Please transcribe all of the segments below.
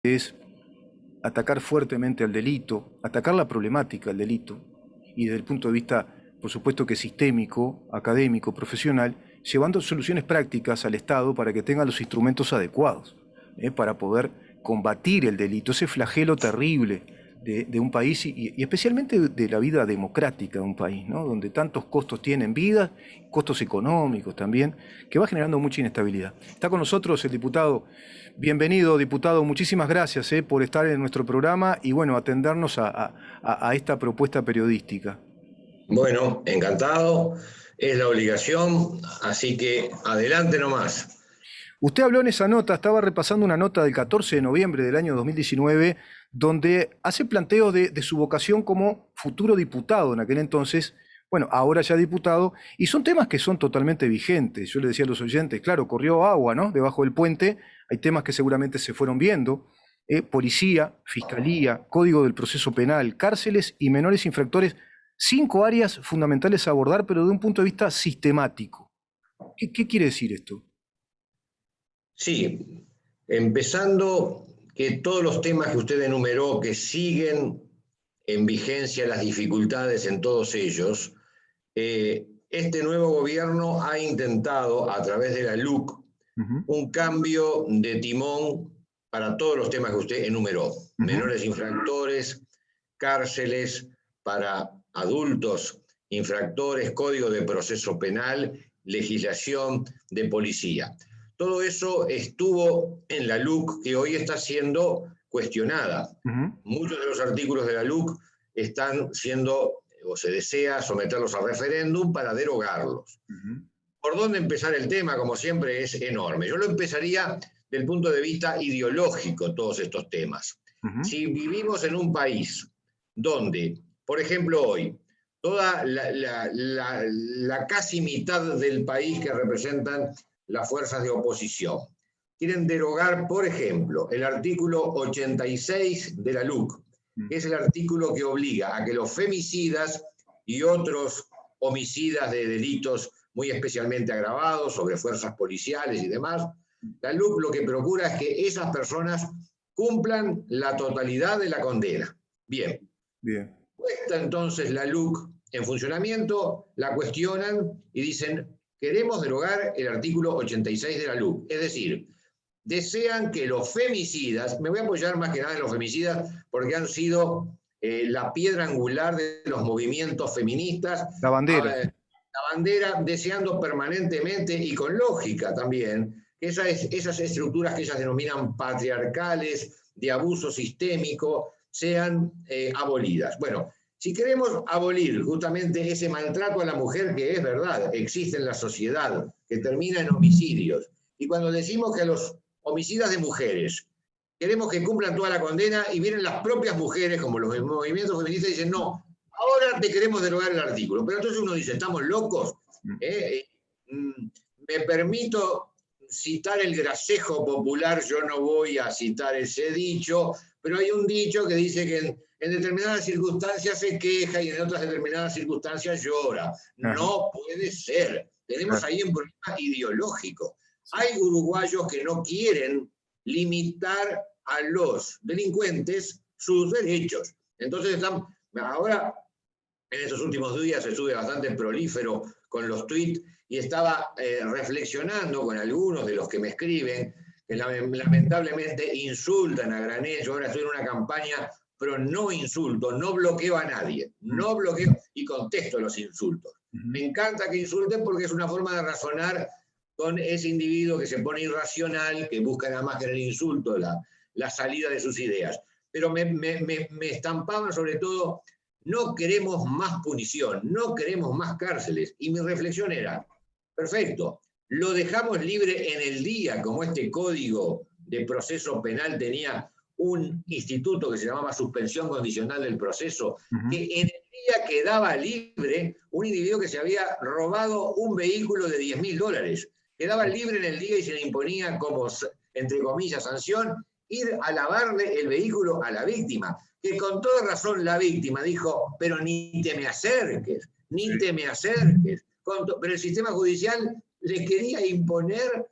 es atacar fuertemente al delito, atacar la problemática del delito, y desde el punto de vista, por supuesto que sistémico, académico, profesional, llevando soluciones prácticas al Estado para que tenga los instrumentos adecuados, para poder combatir el delito, ese flagelo terrible de un país y especialmente de la vida democrática de un país, ¿no? Donde tantos costos tienen vida, costos económicos también, que va generando mucha inestabilidad. Está con nosotros el diputado. Bienvenido, diputado. Muchísimas gracias por estar en nuestro programa y bueno, atendernos a esta propuesta periodística. Bueno, encantado. Es la obligación, así que adelante nomás. Usted habló en esa nota, estaba repasando una nota del 14 de noviembre del año 2019, donde hace planteo de su vocación como futuro diputado en aquel entonces, bueno, ahora ya diputado, y son temas que son totalmente vigentes. Yo le decía a los oyentes, claro, corrió agua, ¿no? Debajo del puente, hay temas que seguramente se fueron viendo, policía, fiscalía, código del proceso penal, cárceles y menores infractores, 5 áreas fundamentales a abordar, pero de un punto de vista sistemático. ¿Qué quiere decir esto? Sí, empezando que todos los temas que usted enumeró que siguen en vigencia las dificultades en todos ellos, este nuevo gobierno ha intentado a través de la LUC un cambio de timón para todos los temas que usted enumeró. Menores infractores, cárceles para adultos infractores, código de proceso penal, legislación de policía. Todo eso estuvo en la LUC, que hoy está siendo cuestionada. Muchos de los artículos de la LUC están siendo, o se desea, someterlos a referéndum para derogarlos. ¿Por dónde empezar el tema? Como siempre, es enorme. Yo lo empezaría del punto de vista ideológico, todos estos temas. Si vivimos en un país donde, por ejemplo, hoy, toda la casi mitad del país que representan las fuerzas de oposición quieren derogar, por ejemplo, el artículo 86 de la LUC, que es el artículo que obliga a que los femicidas y otros homicidas de delitos muy especialmente agravados sobre fuerzas policiales y demás, la LUC lo que procura es que esas personas cumplan la totalidad de la condena. Bien. Puesta entonces la LUC en funcionamiento, la cuestionan y dicen, queremos derogar el artículo 86 de la LUC. Es decir, desean que los femicidas, me voy a apoyar más que nada en los femicidas porque han sido la piedra angular de los movimientos feministas. La bandera. La bandera, deseando permanentemente y con lógica también, que esas estructuras que ellas denominan patriarcales, de abuso sistémico, sean abolidas. Bueno, si queremos abolir justamente ese maltrato a la mujer que es verdad, existe en la sociedad, que termina en homicidios, y cuando decimos que a los homicidas de mujeres queremos que cumplan toda la condena y vienen las propias mujeres, como los movimientos feministas, y dicen, no, ahora te queremos derogar el artículo. Pero entonces uno dice, ¿estamos locos? Me permito citar el gracejo popular, yo no voy a citar ese dicho, pero hay un dicho que dice que en determinadas circunstancias se queja y en otras determinadas circunstancias llora. No puede ser. Tenemos ahí un problema ideológico. Hay uruguayos que no quieren limitar a los delincuentes sus derechos. Entonces ahora, en estos últimos días estuve bastante prolífero con los tweets y estaba reflexionando con algunos de los que me escriben, que lamentablemente insultan a granel. Yo ahora estoy en una campaña pero no insulto, no bloqueo a nadie, no bloqueo y contesto los insultos. Me encanta que insulten porque es una forma de razonar con ese individuo que se pone irracional, que busca nada más que en el insulto la salida de sus ideas. Pero me estampaban sobre todo, no queremos más punición, no queremos más cárceles. Y mi reflexión era, perfecto, lo dejamos libre en el día, como este código de proceso penal tenía un instituto que se llamaba suspensión condicional del proceso, que en el día quedaba libre un individuo que se había robado un vehículo de $10.000. Quedaba libre en el día y se le imponía como, entre comillas, sanción, ir a lavarle el vehículo a la víctima, que con toda razón la víctima dijo, pero ni te me acerques, ni te me acerques. Pero el sistema judicial le quería imponer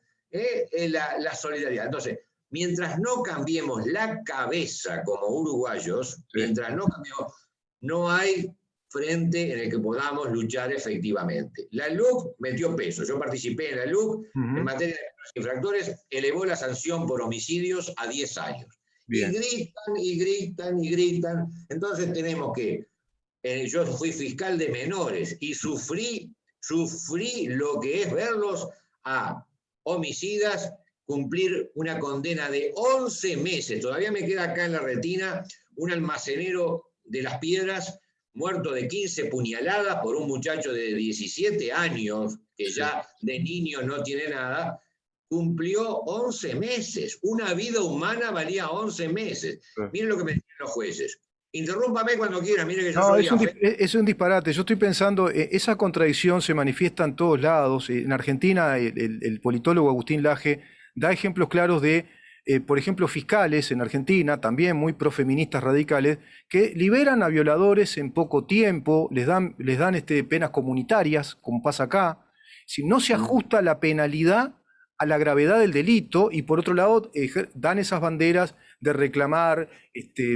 la solidaridad. Entonces, mientras no cambiemos la cabeza como uruguayos, mientras no cambiemos, no hay frente en el que podamos luchar efectivamente. La LUC metió peso, yo participé en la LUC en materia de infractores, elevó la sanción por homicidios a 10 años. Bien. Y gritan, y gritan, y gritan. Entonces tenemos que, yo fui fiscal de menores y sufrí lo que es verlos a homicidas cumplir una condena de 11 meses. Todavía me queda acá en la retina un almacenero de Las Piedras muerto de 15 puñaladas por un muchacho de 17 años, que ya de niño no tiene nada, cumplió 11 meses. Una vida humana valía 11 meses. Miren lo que me dicen los jueces. Interrúmpame cuando quiera, mire que yo soy es un disparate. Yo estoy pensando, esa contradicción se manifiesta en todos lados. En Argentina, el politólogo Agustín Laje da ejemplos claros de, por ejemplo, fiscales en Argentina, también muy profeministas radicales, que liberan a violadores en poco tiempo, les dan penas comunitarias, como pasa acá. Si no se ajusta la penalidad a la gravedad del delito, y por otro lado dan esas banderas de reclamar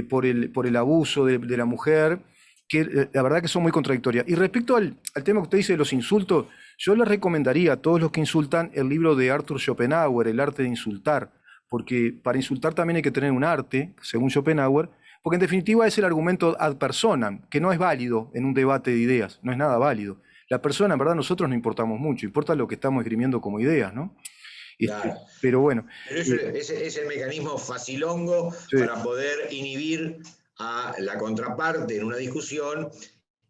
por el abuso de la mujer, que la verdad que son muy contradictorias. Y respecto al tema que usted dice de los insultos, yo les recomendaría a todos los que insultan el libro de Arthur Schopenhauer, El arte de insultar, porque para insultar también hay que tener un arte, según Schopenhauer, porque en definitiva es el argumento ad personam, que no es válido en un debate de ideas, no es nada válido. La persona, en verdad, nosotros no importamos mucho, importa lo que estamos esgrimiendo como ideas, ¿no? Claro. Pero bueno. Pero ese es el mecanismo facilongo para poder inhibir a la contraparte en una discusión,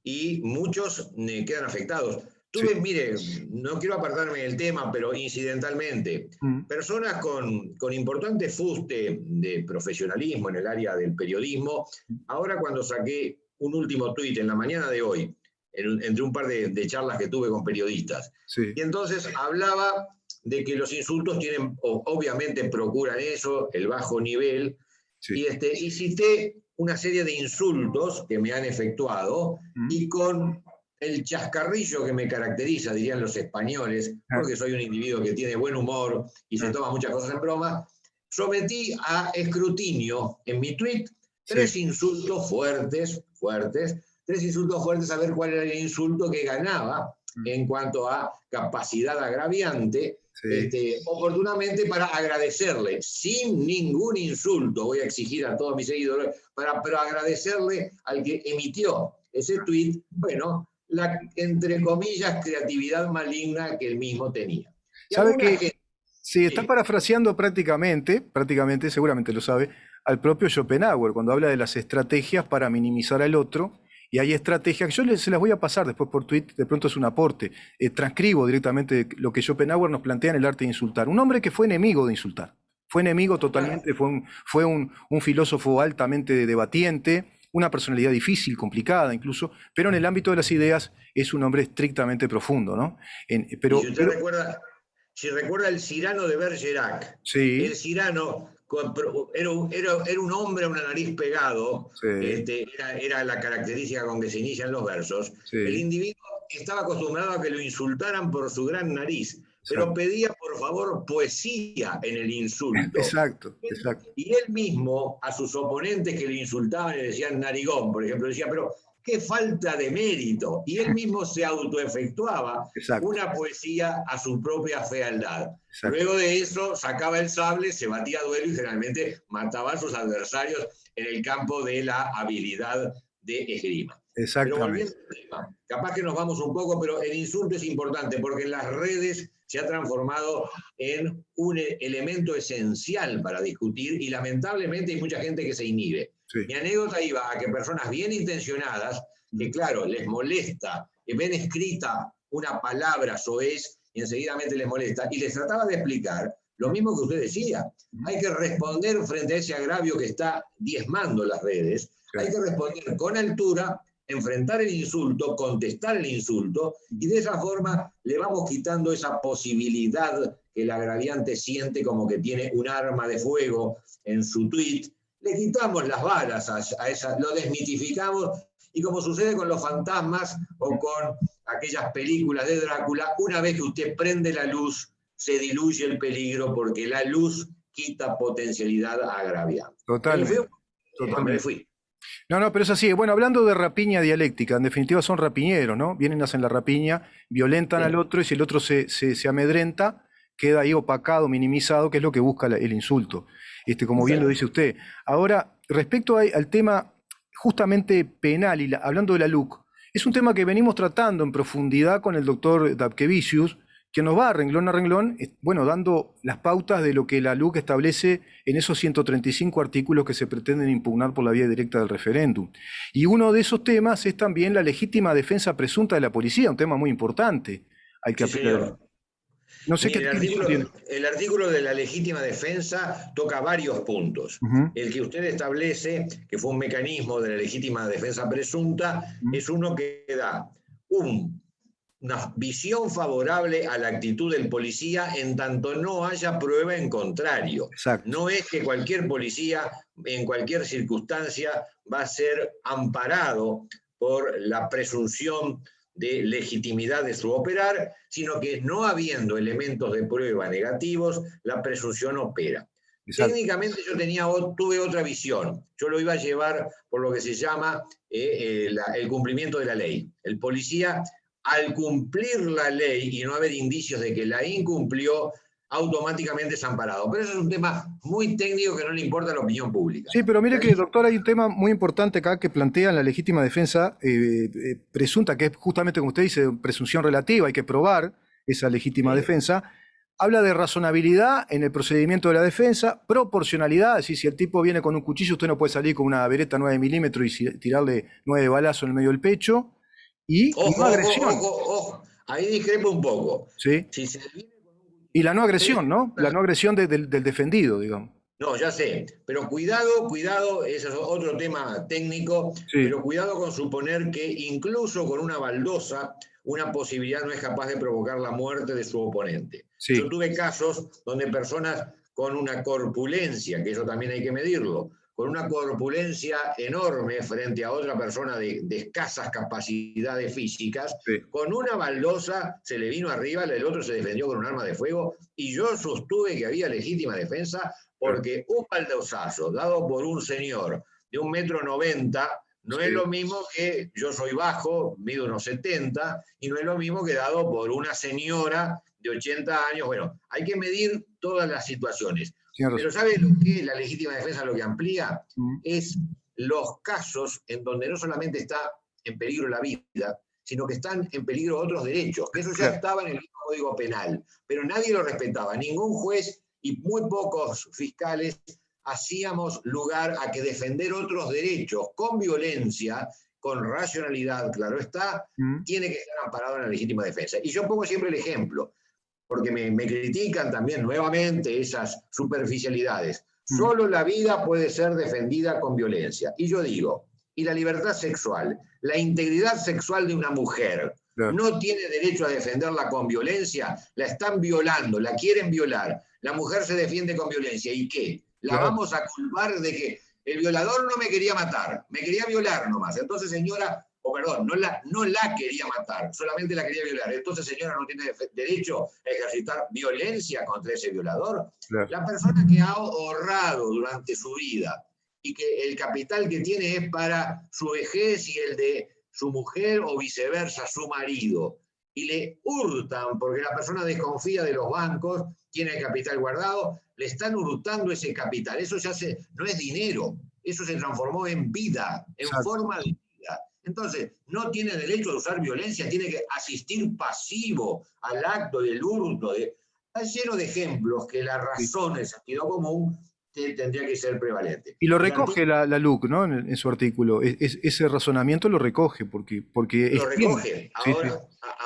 y muchos quedan afectados. Mire, no quiero apartarme del tema, pero incidentalmente, personas con importante fuste de profesionalismo en el área del periodismo, ahora cuando saqué un último tuit en la mañana de hoy, entre un par de charlas que tuve con periodistas, y entonces hablaba de que los insultos tienen, obviamente procuran eso, el bajo nivel, y cité una serie de insultos que me han efectuado, y con el chascarrillo que me caracteriza, dirían los españoles, porque soy un individuo que tiene buen humor y se toma muchas cosas en broma, sometí a escrutinio en mi tweet 3 insultos fuertes, 3 insultos fuertes, a ver cuál era el insulto que ganaba en cuanto a capacidad agraviante, oportunamente, para agradecerle, sin ningún insulto, voy a exigir a todos mis seguidores, pero agradecerle al que emitió ese tuit, bueno, la, entre comillas, creatividad maligna que él mismo tenía. ¿Sabe qué? Sí, está parafraseando prácticamente, seguramente lo sabe, al propio Schopenhauer, cuando habla de las estrategias para minimizar al otro. Y hay estrategias, yo se las voy a pasar después por tweet, de pronto es un aporte. Transcribo directamente lo que Schopenhauer nos plantea en El arte de insultar. Un hombre que fue enemigo de insultar. Fue enemigo totalmente, fue un filósofo altamente debatiente, una personalidad difícil, complicada incluso, pero en el ámbito de las ideas es un hombre estrictamente profundo, ¿no? Pero, si usted recuerda el Cyrano de Bergerac, el Cyrano era un hombre a una nariz pegado, era la característica con que se inician los versos. El individuo estaba acostumbrado a que lo insultaran por su gran nariz, pero pedía por favor poesía en el insulto. Exacto. Y él mismo, a sus oponentes que lo insultaban y le decían narigón, por ejemplo, decía, pero qué falta de mérito. Y él mismo se autoefectuaba una poesía a su propia fealdad. Luego de eso sacaba el sable, se batía a duelo y generalmente mataba a sus adversarios en el campo de la habilidad de esgrima. Pero volviendo al tema, capaz que nos vamos un poco, pero el insulto es importante porque en las redes se ha transformado en un elemento esencial para discutir, y lamentablemente hay mucha gente que se inhibe. Mi anécdota iba a que personas bien intencionadas, que claro, les molesta, que ven escrita una palabra soez y enseguidamente les molesta, y les trataba de explicar lo mismo que usted decía. Hay que responder frente a ese agravio que está diezmando las redes, hay que responder con altura, enfrentar el insulto, contestar el insulto, y de esa forma le vamos quitando esa posibilidad que el agraviante siente como que tiene un arma de fuego en su tweet. Le quitamos las balas a esa, lo desmitificamos, y como sucede con los fantasmas o con aquellas películas de Drácula, una vez que usted prende la luz, se diluye el peligro, porque la luz quita potencialidad agraviante. Totalmente. Me fui. No, pero es así. Bueno, hablando de rapiña dialéctica, en definitiva son rapiñeros, ¿no? Vienen, hacen la rapiña, violentan al otro y si el otro se amedrenta, queda ahí opacado, minimizado, que es lo que busca el insulto, como bien lo dice usted. Ahora, respecto al tema justamente penal, y hablando de la LUC, es un tema que venimos tratando en profundidad con el doctor Dapkevicius, que nos va a renglón, bueno, dando las pautas de lo que la LUC establece en esos 135 artículos que se pretenden impugnar por la vía directa del referéndum. Y uno de esos temas es también la legítima defensa presunta de la policía, un tema muy importante al que apelar. No sé el artículo de la legítima defensa toca varios puntos. El que usted establece, que fue un mecanismo de la legítima defensa presunta, es uno que da una visión favorable a la actitud del policía en tanto no haya prueba en contrario. Exacto. No es que cualquier policía en cualquier circunstancia va a ser amparado por la presunción de legitimidad de su operar, sino que no habiendo elementos de prueba negativos, la presunción opera. Exacto. Técnicamente yo tuve otra visión. Yo lo iba a llevar por lo que se llama el cumplimiento de la ley. El policía, al cumplir la ley y no haber indicios de que la incumplió, automáticamente es amparado. Pero eso es un tema muy técnico que no le importa a la opinión pública. Sí, pero mire que, doctor, hay un tema muy importante acá que plantea la legítima defensa presunta, que es justamente, como usted dice, presunción relativa, hay que probar esa legítima defensa. Habla de razonabilidad en el procedimiento de la defensa, proporcionalidad, es decir, si el tipo viene con un cuchillo, usted no puede salir con una beretta 9 milímetros y tirarle 9 balazos en el medio del pecho. Y no agresión. Ojo, ahí discrepo un poco. Sí. Si se viene con y la no agresión, ¿no? La no agresión del defendido, digamos. No, ya sé, pero cuidado, ese es otro tema técnico, pero cuidado con suponer que incluso con una baldosa, una posibilidad no es capaz de provocar la muerte de su oponente. Yo tuve casos donde personas con una corpulencia, que eso también hay que medirlo, con una corpulencia enorme frente a otra persona de escasas capacidades físicas, con una baldosa se le vino arriba, el otro se defendió con un arma de fuego, y yo sostuve que había legítima defensa, porque un baldosazo dado por un señor de 1,90 m no es lo mismo que yo soy bajo, mido unos 70, y no es lo mismo que dado por una señora de 80 años. Bueno, hay que medir todas las situaciones. Pero ¿sabe lo que la legítima defensa lo que amplía? Es los casos en donde no solamente está en peligro la vida, sino que están en peligro otros derechos. Eso ya estaba en el mismo Código Penal, pero nadie lo respetaba. Ningún juez y muy pocos fiscales hacíamos lugar a que defender otros derechos con violencia, con racionalidad, claro está, tiene que estar amparado en la legítima defensa. Y yo pongo siempre el ejemplo, porque me critican también nuevamente esas superficialidades. Solo la vida puede ser defendida con violencia. Y yo digo, y la libertad sexual, la integridad sexual de una mujer, no tiene derecho a defenderla con violencia, la están violando, la quieren violar, la mujer se defiende con violencia, ¿y qué? La vamos a culpar de que el violador no me quería matar, me quería violar nomás. Entonces, señora, perdón, no la quería matar, solamente la quería violar. Entonces, señora, no tiene derecho a ejercitar violencia contra ese violador. La persona que ha ahorrado durante su vida y que el capital que tiene es para su vejez y el de su mujer o viceversa, su marido, y le hurtan porque la persona desconfía de los bancos, tiene el capital guardado, le están hurtando ese capital. Eso ya no es dinero, eso se transformó en vida, en forma de vida. Entonces, no tiene derecho a usar violencia, tiene que asistir pasivo al acto del hurto. Está lleno de ejemplos que la razón, el sentido común, tendría que ser prevalente. Y lo recoge la LUC, ¿no? En su artículo. Ese razonamiento lo recoge, porque lo recoge.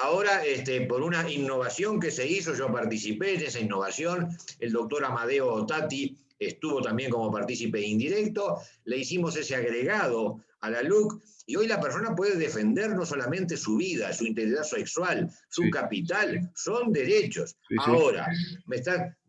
Ahora, por una innovación que se hizo, yo participé en esa innovación, el doctor Amadeo Tati estuvo también como partícipe indirecto, le hicimos ese agregado a la LUC, y hoy la persona puede defender no solamente su vida, su integridad sexual, su capital, son derechos. Ahora,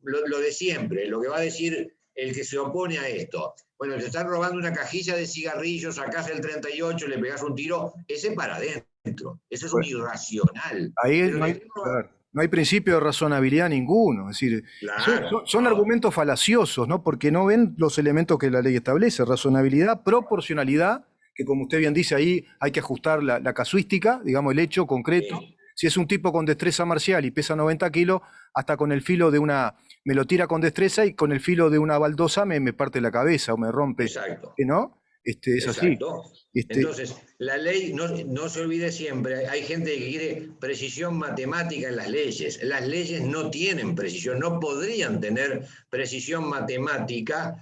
lo de siempre, lo que va a decir el que se opone a esto. Bueno, te están robando una cajilla de cigarrillos, sacás el 38, le pegás un tiro, ese para adentro. Eso es un irracional. Ahí pero no No hay principio de razonabilidad ninguno. Es decir, Claro, son argumentos falaciosos, ¿no? Porque no ven los elementos que la ley establece. Razonabilidad, proporcionalidad, que como usted bien dice ahí, hay que ajustar la casuística, digamos, el hecho concreto. sí, Si es un tipo con destreza marcial y pesa 90 kilos, hasta con el filo de una, me lo tira con destreza y con el filo de una baldosa me parte la cabeza o me rompe, exacto. ¿no? Es así. Exacto. Este, Entonces, la ley, no se olvide siempre, hay gente que quiere precisión matemática en las leyes. Las leyes no tienen precisión, no podrían tener precisión matemática.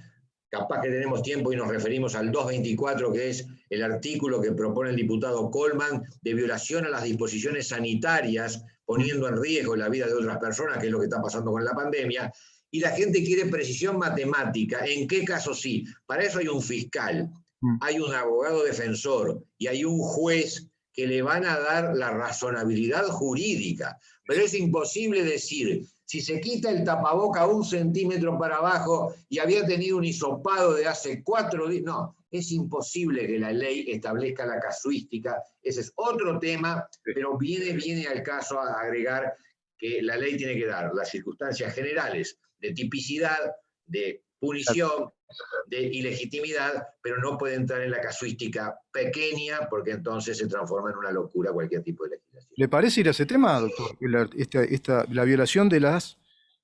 Capaz que tenemos tiempo y nos referimos al 224, que es el artículo que propone el diputado Colman de violación a las disposiciones sanitarias, poniendo en riesgo la vida de otras personas, que es lo que está pasando con la pandemia. Y la gente quiere precisión matemática. ¿En qué caso sí? Para eso hay un fiscal, hay un abogado defensor y hay un juez que le van a dar la razonabilidad jurídica. Pero es imposible decir, si se quita el tapaboca 1 centímetro para abajo y había tenido un hisopado de hace 4 días, no, es imposible que la ley establezca la casuística. Ese es otro tema, pero viene al caso a agregar que la ley tiene que dar las circunstancias generales de tipicidad, de punición, de ilegitimidad, pero no puede entrar en la casuística pequeña, porque entonces se transforma en una locura cualquier tipo de legislación. ¿Le parece ir a ese tema, doctor? La violación de las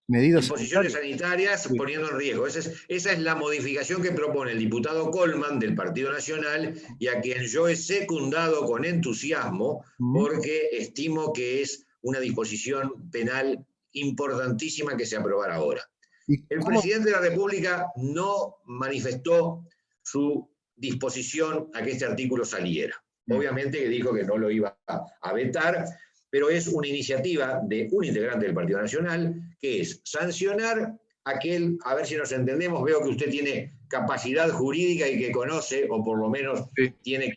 medidas Disposiciones sanitarias. sanitarias Sí. poniendo en riesgo. Esa es la modificación que propone el diputado Colman del Partido Nacional y a quien yo he secundado con entusiasmo porque estimo que es una disposición penal importantísima que se aprobará ahora. ¿Y El cómo? presidente de la República no manifestó su disposición a que este artículo saliera. Obviamente que dijo que no lo iba a vetar, pero es una iniciativa de un integrante del Partido Nacional, que es sancionar aquel, a ver si nos entendemos, veo que usted tiene capacidad jurídica y que conoce, o por lo menos Sí. tiene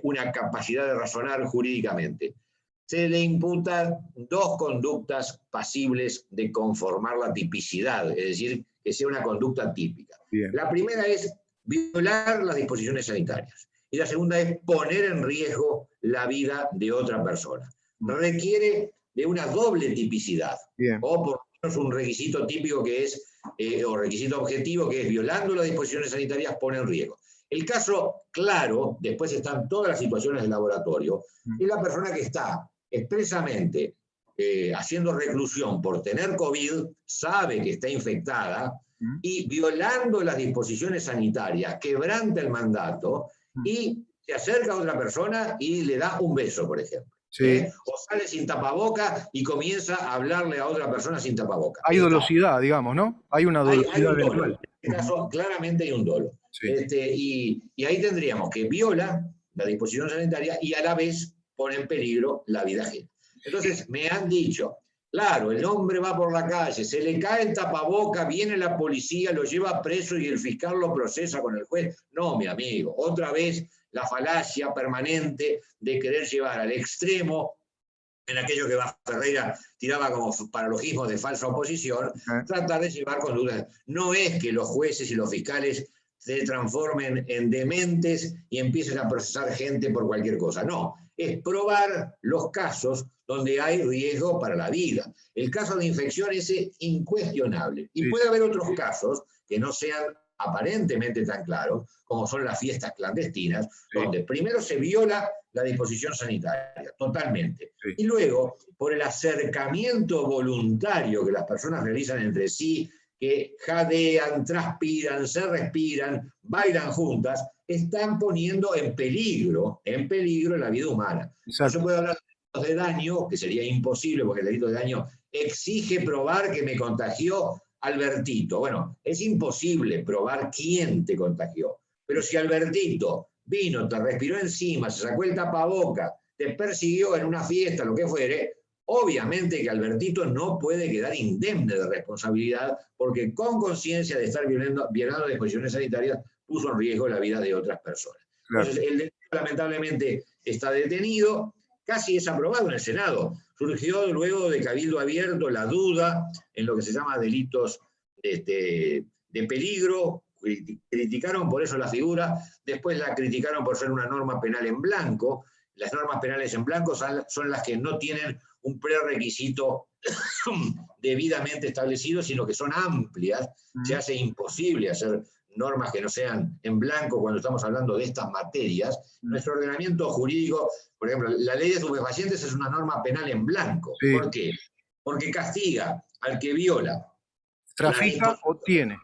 una capacidad de razonar jurídicamente. Se le imputan 2 conductas pasibles de conformar la tipicidad, es decir, que sea una conducta típica. Bien. La primera es violar las disposiciones sanitarias y la segunda es poner en riesgo la vida de otra persona. Requiere de una doble tipicidad, Bien. o por lo menos un requisito típico que es, o requisito objetivo que es violando las disposiciones sanitarias pone en riesgo. El caso claro, después están todas las situaciones del laboratorio, es la persona que está expresamente haciendo reclusión por tener COVID, sabe que está infectada y violando las disposiciones sanitarias, quebranta el mandato y se acerca a otra persona y le da un beso, por ejemplo. Sí. O sale sin tapaboca y comienza a hablarle a otra persona sin tapaboca. Hay dolosidad, digamos, ¿no? Hay una Hay dolosidad un dolo. eventual. En este caso, claramente hay un dolo. Sí. Y ahí tendríamos que viola la disposición sanitaria y a la vez pone en peligro la vida ajena. Entonces, me han dicho, claro, el hombre va por la calle, se le cae el tapaboca, viene la policía, lo lleva preso y el fiscal lo procesa con el juez. No, mi amigo, otra vez la falacia permanente de querer llevar al extremo, en aquello que Ferreira tiraba como paralogismo de falsa oposición, tratar de llevar conductas. No es que los jueces y los fiscales se transformen en dementes y empiecen a procesar gente por cualquier cosa. No, es probar los casos donde hay riesgo para la vida. El caso de infección es incuestionable. Y puede haber otros casos que no sean aparentemente tan claros, como son las fiestas clandestinas, donde primero se viola la disposición sanitaria, totalmente. Y luego, por el acercamiento voluntario que las personas realizan entre sí, que jadean, transpiran, se respiran, bailan juntas, están poniendo en peligro la vida humana. No se puede hablar de delitos de daño, que sería imposible porque el delito de daño exige probar que me contagió Albertito. Bueno, es imposible probar quién te contagió, pero si Albertito vino, te respiró encima, se sacó el tapaboca, te persiguió en una fiesta, lo que fuere, obviamente que Albertito no puede quedar indemne de responsabilidad porque con conciencia de estar violando disposiciones sanitarias puso en riesgo la vida de otras personas. Claro. Entonces, el delito lamentablemente está detenido, casi es aprobado en el Senado. Surgió luego de cabildo abierto la duda en lo que se llama delitos de peligro. Criticaron por eso la figura, después la criticaron por ser una norma penal en blanco. Las normas penales en blanco son las que no tienen un prerequisito debidamente establecido, sino que son amplias. Se hace imposible hacer normas que no sean en blanco cuando estamos hablando de estas materias. Nuestro ordenamiento jurídico, por ejemplo, la ley de estupefacientes es una norma penal en blanco. Sí. ¿Por qué? Porque castiga al que viola. Trafica o tiene.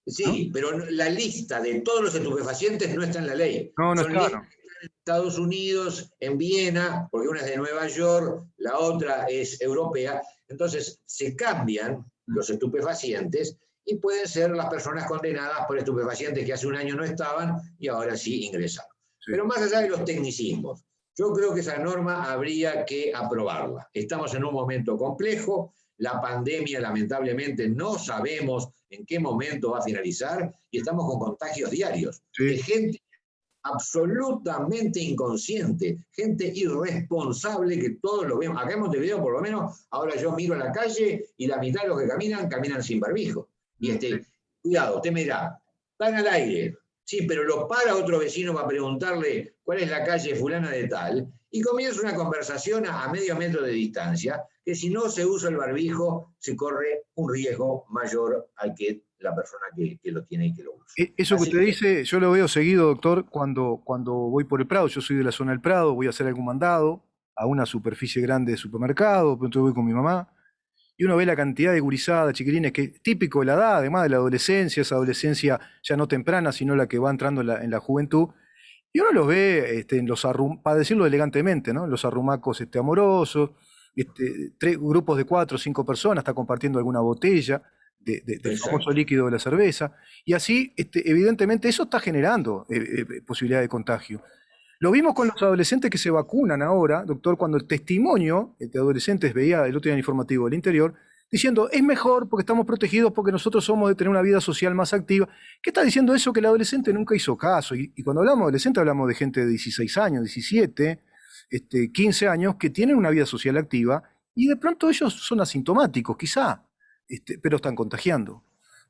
Sí, ¿no? Pero la lista de todos los estupefacientes no está en la ley. No, no Son está, listas en Estados Unidos, en Viena, porque una es de Nueva York, la otra es europea. Entonces se cambian los estupefacientes y pueden ser las personas condenadas por estupefacientes que hace un año no estaban y ahora sí ingresaron. Sí. Pero más allá de los tecnicismos, yo creo que esa norma habría que aprobarla. Estamos en un momento complejo, la pandemia lamentablemente no sabemos en qué momento va a finalizar y estamos con contagios diarios. Sí. De gente absolutamente inconsciente, gente irresponsable que todos lo vemos. Acá en Montevideo, por lo menos, ahora yo miro a la calle y la mitad de los que caminan sin barbijo. Y cuidado, usted me dirá, están al aire. Sí, pero lo para otro vecino para preguntarle cuál es la calle fulana de tal, y comienza una conversación a medio metro de distancia, que si no se usa el barbijo, se corre un riesgo mayor al que la persona que lo tiene y que lo usa. Eso que usted dice, yo lo veo seguido, doctor, cuando voy por el Prado. Yo soy de la zona del Prado, voy a hacer algún mandado a una superficie grande de supermercado, pronto voy con mi mamá, y uno ve la cantidad de gurizadas, chiquilines, que típico de la edad, además de la adolescencia, esa adolescencia ya no temprana, sino la que va entrando en la juventud, y uno los ve en los para decirlo elegantemente, ¿no? Los arrumacos amorosos, grupos de 4 o 5 personas, está compartiendo alguna botella del famoso líquido de la cerveza, y así, evidentemente, eso está generando posibilidad de contagio. Lo vimos con los adolescentes que se vacunan ahora, doctor, cuando el testimonio de adolescentes veía el otro día en informativo del Interior, diciendo, es mejor porque estamos protegidos, porque nosotros somos de tener una vida social más activa. ¿Qué está diciendo eso? Que el adolescente nunca hizo caso. Y cuando hablamos de adolescente, hablamos de gente de 16 años, 17, 15 años, que tienen una vida social activa, y de pronto ellos son asintomáticos, quizá, pero están contagiando.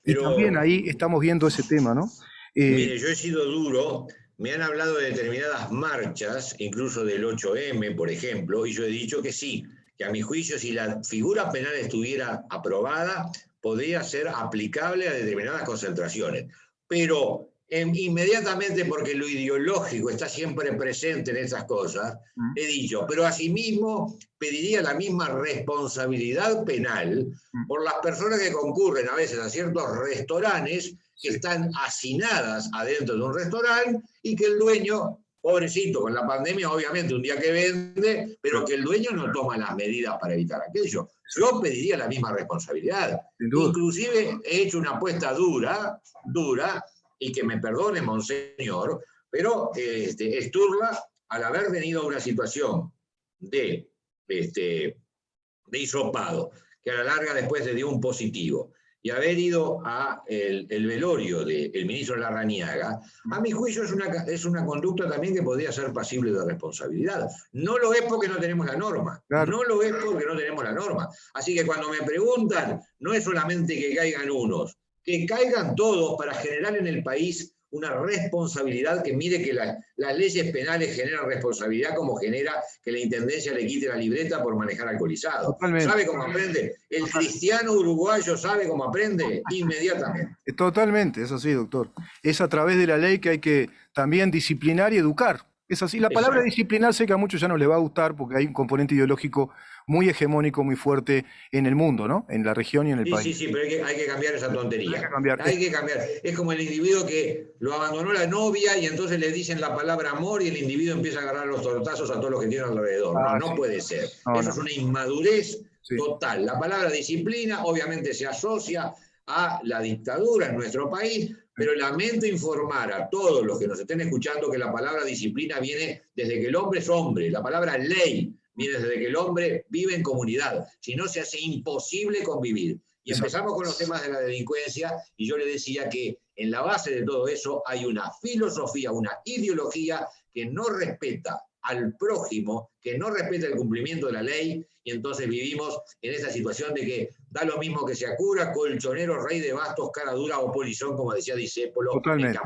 Pero, y también ahí estamos viendo ese tema, ¿no? Mire, yo he sido duro. Me han hablado de determinadas marchas, incluso del 8M, por ejemplo, y yo he dicho que sí, que a mi juicio, si la figura penal estuviera aprobada, podría ser aplicable a determinadas concentraciones. Pero inmediatamente, porque lo ideológico está siempre presente en esas cosas, he dicho, pero asimismo pediría la misma responsabilidad penal por las personas que concurren a veces a ciertos restaurantes que están hacinadas adentro de un restaurante y que el dueño, pobrecito, con la pandemia obviamente un día que vende, pero que el dueño no toma las medidas para evitar aquello. Yo pediría la misma responsabilidad. Inclusive he hecho una apuesta dura, y que me perdone Monseñor, pero Sturla, al haber venido a una situación de hisopado, que a la larga después le dio un positivo, y haber ido a el velorio del ministro Larrañaga, a mi juicio es una conducta también que podría ser pasible de responsabilidad. No lo es porque no tenemos la norma. Claro. No lo es porque no tenemos la norma. Así que cuando me preguntan, no es solamente que caigan unos, que caigan todos para generar en el país una responsabilidad que mire que las leyes penales generan responsabilidad como genera que la Intendencia le quite la libreta por manejar alcoholizado. Totalmente. ¿Sabe cómo aprende? El cristiano uruguayo sabe cómo aprende inmediatamente. Totalmente, es así, doctor. Es a través de la ley que hay que también disciplinar y educar. Es así. La palabra disciplinar sé que a muchos ya no les va a gustar porque hay un componente ideológico muy hegemónico, muy fuerte en el mundo, ¿no? En la región y en el país. Sí, pero hay que cambiar esa tontería. Hay que cambiar. Es como el individuo que lo abandonó la novia y entonces le dicen la palabra amor y el individuo empieza a agarrar los tortazos a todos los que tienen alrededor. No puede ser. Eso es una inmadurez total. La palabra disciplina obviamente se asocia a la dictadura en nuestro país, pero lamento informar a todos los que nos estén escuchando que la palabra disciplina viene desde que el hombre es hombre, la palabra ley viene desde que el hombre vive en comunidad, si no se hace imposible convivir. Y empezamos con los temas de la delincuencia, y yo le decía que en la base de todo eso hay una filosofía, una ideología que no respeta al prójimo, que no respeta el cumplimiento de la ley, y entonces vivimos en esa situación de que da lo mismo que sea cura, colchonero, rey de bastos, cara dura o polizón, como decía Discépolo. Totalmente.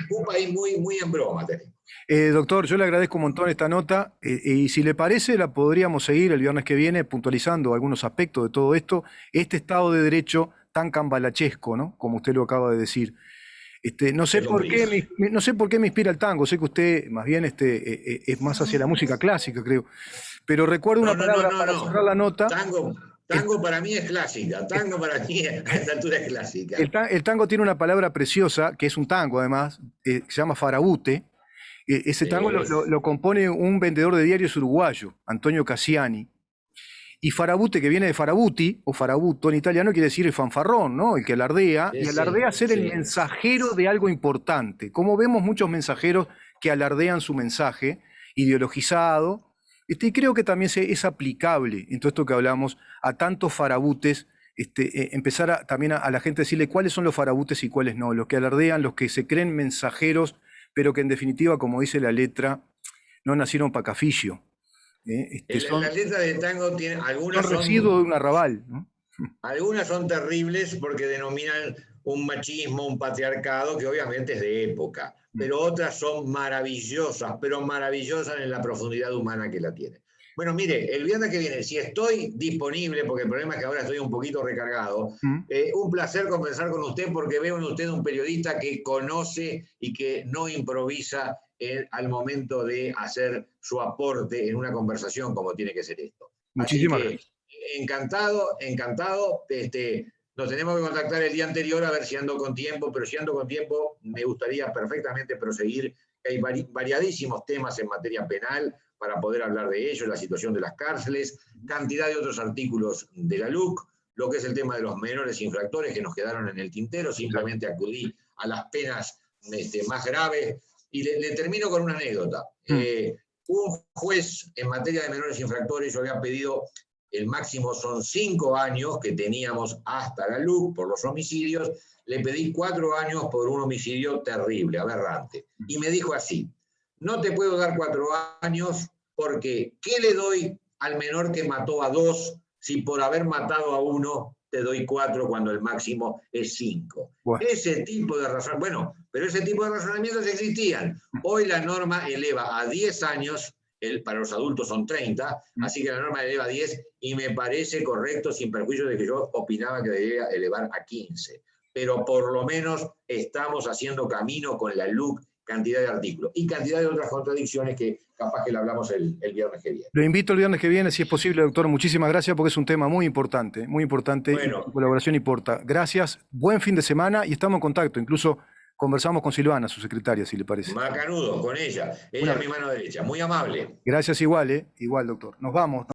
Un país muy, muy en broma tenemos. Doctor, yo le agradezco un montón esta nota y si le parece la podríamos seguir el viernes que viene puntualizando algunos aspectos de todo esto, este Estado de Derecho tan cambalachesco, ¿no? Como usted lo acaba de decir. No sé Es por qué complicado. no sé por qué me inspira el tango, sé que usted más bien es más hacia la música clásica, creo. Pero recuerdo No, una no, no, palabra no, para cerrar no. la nota. Tango, El, tango para mí es clásica. Tango para mí a esta altura es clásica. el tango tiene una palabra preciosa, que es un tango además, que se llama farabute. Ese tango Es, lo compone un vendedor de diarios uruguayo, Antonio Cassiani. Y farabute, que viene de farabuti, o farabuto en italiano, quiere decir el fanfarrón, ¿no? El que alardea, y sí, alardea ser el sí. mensajero de algo importante. Como vemos muchos mensajeros que alardean su mensaje ideologizado, y creo que también es aplicable en todo esto que hablamos a tantos farabutes, empezar también a la gente decirle cuáles son los farabutes y cuáles no, los que alardean, los que se creen mensajeros, pero que en definitiva, como dice la letra, no nacieron para cafillo. La letra de tango tiene, Son residuos de un arrabal, ¿no? algunas son terribles porque denominan un machismo, un patriarcado que obviamente es de época, pero otras son maravillosas, pero maravillosas en la profundidad humana que la tiene. Bueno, mire, el viernes que viene, si estoy disponible, porque el problema es que ahora estoy un poquito recargado, Mm. un placer conversar con usted porque veo en usted un periodista que conoce y que no improvisa al momento de hacer su aporte en una conversación como tiene que ser esto. Así Muchísimas que gracias. encantado, encantado. Nos tenemos que contactar el día anterior a ver si ando con tiempo, pero si ando con tiempo, me gustaría perfectamente proseguir. Hay variadísimos temas en materia penal para poder hablar de ello, la situación de las cárceles, cantidad de otros artículos de la LUC, lo que es el tema de los menores infractores que nos quedaron en el tintero, simplemente acudí a las penas más graves. Y le termino con una anécdota. Mm. Un juez en materia de menores infractores, yo había pedido, el máximo son 5 años que teníamos hasta la LUC por los homicidios, le pedí 4 años por un homicidio terrible, aberrante. Y me dijo así, no te puedo dar 4 años porque ¿qué le doy al menor que mató a 2 si por haber matado a 1 te doy 4 cuando el máximo es 5? Bueno, Ese tipo de razón, bueno, pero ese tipo de razonamientos existían. Hoy la norma eleva a 10 años, para los adultos son 30, así que la norma eleva a 10 y me parece correcto sin perjuicio de que yo opinaba que debería elevar a 15. Pero por lo menos estamos haciendo camino con la LUC, cantidad de artículos y cantidad de otras contradicciones que capaz que le hablamos el viernes que viene. lo invito el viernes que viene, si es posible, doctor. Muchísimas gracias porque es un tema muy importante y su Bueno, colaboración importa. Gracias, buen fin de semana y estamos en contacto. Incluso conversamos con Silvana, su secretaria, si le parece. macanudo con ella. Un Ella es mi abrazo. mano derecha. Muy amable. Gracias igual, ¿eh? Igual, doctor. Nos vamos.